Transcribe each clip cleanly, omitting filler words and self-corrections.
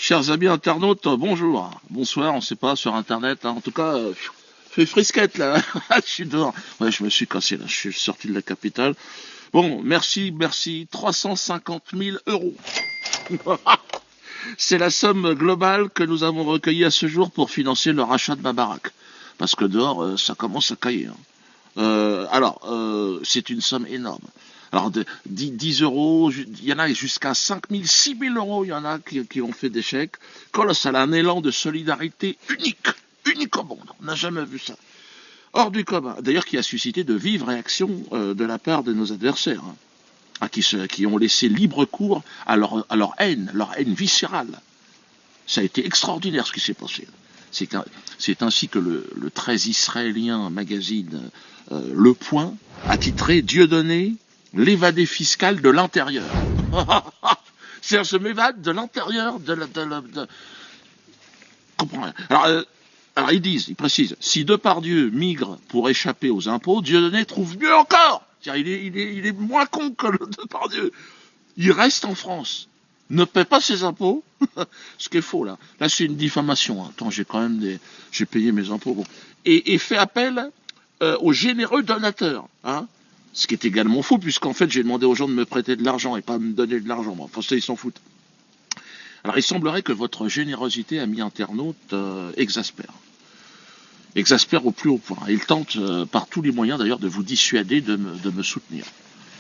Chers amis internautes, bonjour, bonsoir, on ne sait pas sur internet, hein. En tout cas, fait frisquette là, je suis dehors. Ouais, je me suis cassé là, je suis sorti de la capitale. Bon, merci, 350 000 euros. C'est la somme globale que nous avons recueillie à ce jour pour financer le rachat de ma baraque. Parce que dehors, ça commence à cailler, hein. C'est une somme énorme. Alors, 10 euros, il y en a jusqu'à 5 000, 6 000 euros, il y en a qui ont fait des chèques. Colossal, un élan de solidarité unique au monde. On n'a jamais vu ça. Hors du commun. D'ailleurs, qui a suscité de vives réactions de la part de nos adversaires, hein, qui ont laissé libre cours à leur haine viscérale. Ça a été extraordinaire ce qui s'est passé. C'est ainsi que le très israélien magazine Le Point a titré Dieudonné, l'évadé fiscal de l'intérieur. C'est-à-dire, je m'évade de l'intérieur de... Comprends rien. Alors ils précisent, si Depardieu migre pour échapper aux impôts, Dieudonné trouve mieux encore. Il est moins con que le Depardieu. Il reste en France, ne paie pas ses impôts, ce qui est faux là. Là c'est une diffamation. Hein. Attends, j'ai payé mes impôts. Bon. Et fait appel aux généreux donateurs. Hein. Ce qui est également faux, puisqu'en fait j'ai demandé aux gens de me prêter de l'argent et pas de me donner de l'argent. Enfin ça ils s'en foutent. Alors il semblerait que votre générosité, ami internaute, exaspère. Exaspère au plus haut point. Il tente par tous les moyens d'ailleurs de vous dissuader de me soutenir.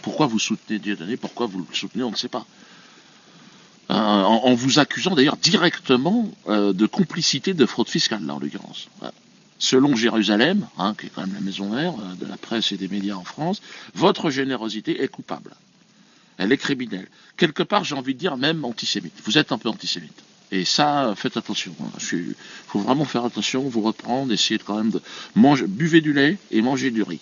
Pourquoi vous soutenez Dieudonné? Pourquoi vous le soutenez? On ne sait pas. En vous accusant d'ailleurs directement de complicité de fraude fiscale, là en l'occurrence. Voilà. Selon Jérusalem, hein, qui est quand même la maison mère de la presse et des médias en France, votre générosité est coupable. Elle est criminelle. Quelque part, j'ai envie de dire même antisémite. Vous êtes un peu antisémite. Et ça, faites attention. Il faut vraiment faire attention, vous reprendre, essayer de quand même de manger, buvez du lait et mangez du riz.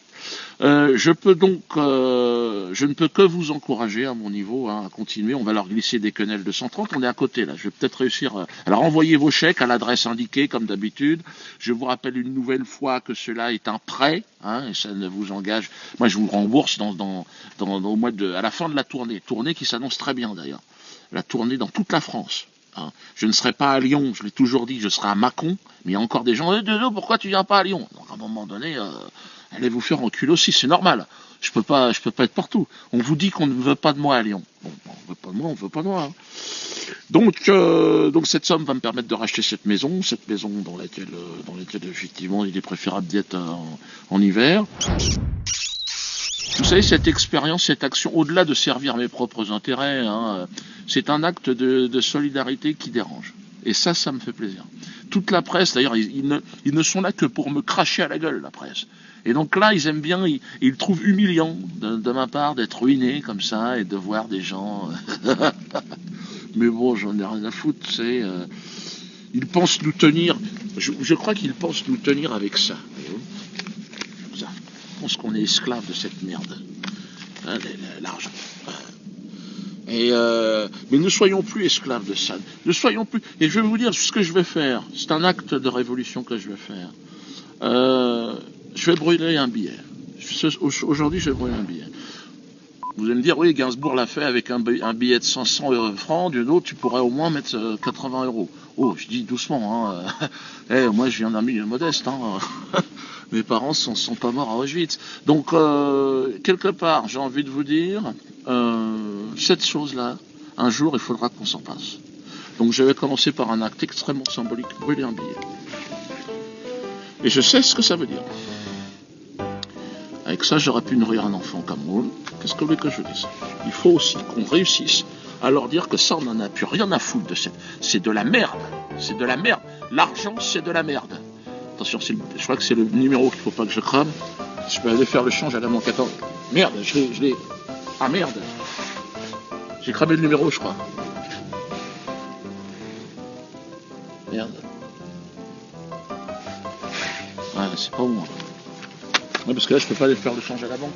Je ne peux que vous encourager à mon niveau à continuer. On va leur glisser des quenelles de 130. On est à côté là. Je vais peut-être réussir. Alors envoyez vos chèques à l'adresse indiquée comme d'habitude. Je vous rappelle une nouvelle fois que cela est un prêt, hein, et ça ne vous engage. Moi, je vous rembourse au mois à la fin de la tournée qui s'annonce très bien d'ailleurs. La tournée dans toute la France. Hein. Je ne serai pas à Lyon, je l'ai toujours dit, je serai à Mâcon, mais il y a encore des gens, pourquoi tu viens pas à Lyon? Donc à un moment donné, allez vous faire enculer aussi, c'est normal. Je peux pas être partout. On vous dit qu'on ne veut pas de moi à Lyon. Bon, on veut pas de moi, on veut pas de moi. Hein. Donc cette somme va me permettre de racheter cette maison dans laquelle effectivement il est préférable d'être en hiver. Vous savez, cette expérience, cette action, au-delà de servir mes propres intérêts, hein, c'est un acte de solidarité qui dérange. Et ça me fait plaisir. Toute la presse, d'ailleurs, ils ne sont là que pour me cracher à la gueule, la presse. Et donc là, ils aiment bien, ils trouvent humiliant de ma part d'être ruiné comme ça et de voir des gens... Mais bon, j'en ai rien à foutre, tu sais. Ils pensent nous tenir... Je crois qu'ils pensent nous tenir avec ça. Je pense qu'on est esclave de cette merde, hein, l'argent. Mais ne soyons plus esclaves de ça. Ne soyons plus. Et je vais vous dire ce que je vais faire. C'est un acte de révolution que je vais faire. Je vais brûler un billet. Aujourd'hui, je vais brûler un billet. Vous allez me dire, oui, Gainsbourg l'a fait avec un billet de 500 francs, d'une autre, tu pourrais au moins mettre 80 euros. Oh, je dis doucement, hein. Moi, je viens d'un milieu modeste, hein. Mes parents sont pas morts à Auschwitz. Donc, quelque part, j'ai envie de vous dire, cette chose-là, un jour, il faudra qu'on s'en passe. Donc, je vais commencer par un acte extrêmement symbolique, brûler un billet. Et je sais ce que ça veut dire. Avec ça, j'aurais pu nourrir un enfant comme moi. Qu'est-ce que vous voulez que je dise? Il faut aussi qu'on réussisse à leur dire que ça, on n'en a plus rien à foutre de cette... C'est de la merde. C'est de la merde. L'argent, c'est de la merde. Attention, je crois que c'est le numéro qu'il ne faut pas que je crame. Je peux aller faire le change à la manque. Attends. Merde, je l'ai... Ah merde. J'ai cramé le numéro, je crois. Merde. Ouais, c'est pas moi. Ouais, parce que là, je peux pas aller faire le change à la banque.